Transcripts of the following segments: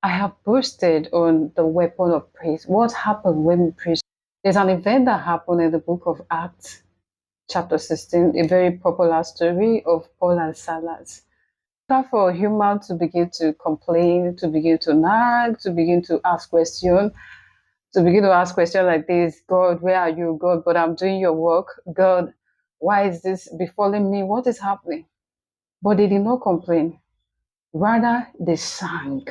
I have boasted on the weapon of praise. What happened when we preach? There's an event that happened in the book of Acts, chapter 16, a very popular story of Paul and Silas. For a human to begin to complain, to begin to nag, to begin to ask questions, like this: God, where are you? God, but I'm doing your work. God, why is this befalling me? What is happening? But they did not complain. Rather, they sang.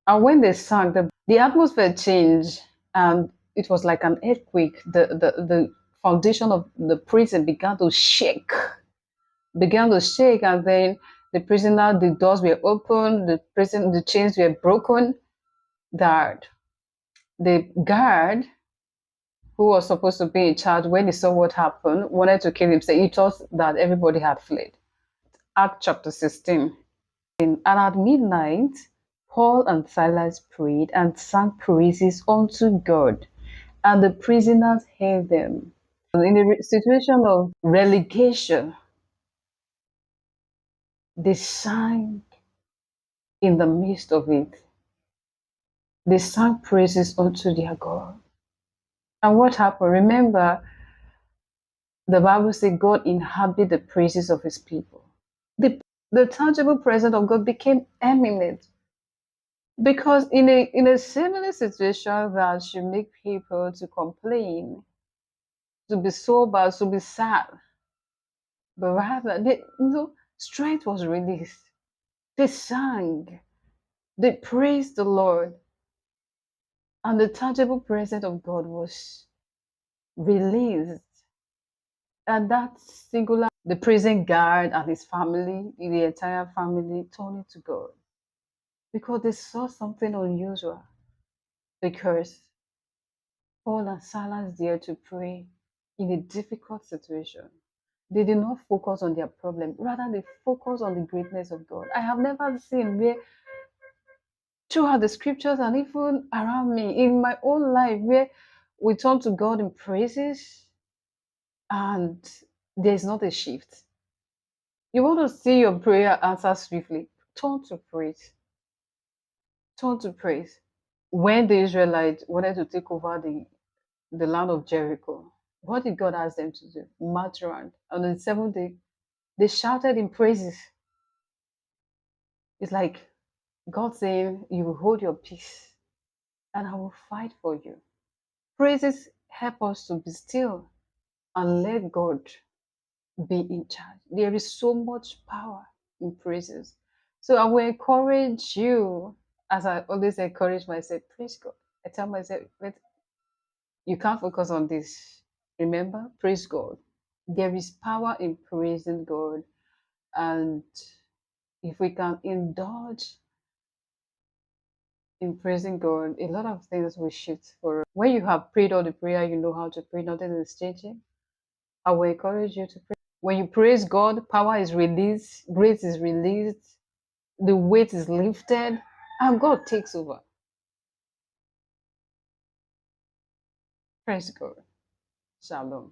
And when they sang, the atmosphere changed, and it was like an earthquake. The foundation of the prison began to shake, and then the doors were open, the chains were broken. That the guard who was supposed to be in charge, when he saw what happened, wanted to kill himself. He thought that everybody had fled. Act chapter 16. And at midnight, Paul and Silas prayed and sang praises unto God, and the prisoners heard them. In a situation of relegation, they sang in the midst of it. They sang praises unto their God. And what happened? Remember, the Bible says God inhabit the praises of his people. The tangible presence of God became eminent. Because in a similar situation that should make people to complain, to be sober, to be sad, but rather strength was released. They sang, they praised the Lord, and the tangible presence of God was released. And that singular, the prison guard and his family, the entire family, turned to God because they saw something unusual. Because Paul and Silas dared to pray in a difficult situation. They did not focus on their problem, rather, they focused on the greatness of God. I have never seen where, throughout the scriptures and even around me, in my own life, where we turn to God in praises and there's not a shift. You want to see your prayer answered swiftly, turn to praise. Turn to praise. When the Israelites wanted to take over the land of Jericho, what did God ask them to do? March around. On the seventh day, they shouted in praises. It's like God saying, you will hold your peace and I will fight for you. Praises help us to be still and let God be in charge. There is so much power in praises. So I will encourage you, as I always encourage myself, praise God. I tell myself, you can't focus on this. Remember, praise God. There is power in praising God. And if we can indulge in praising God, a lot of things will shift for us. When you have prayed all the prayer, you know how to pray, nothing is changing. I will encourage you to pray. When you praise God, power is released, grace is released, the weight is lifted, and God takes over. Praise God. Shalom.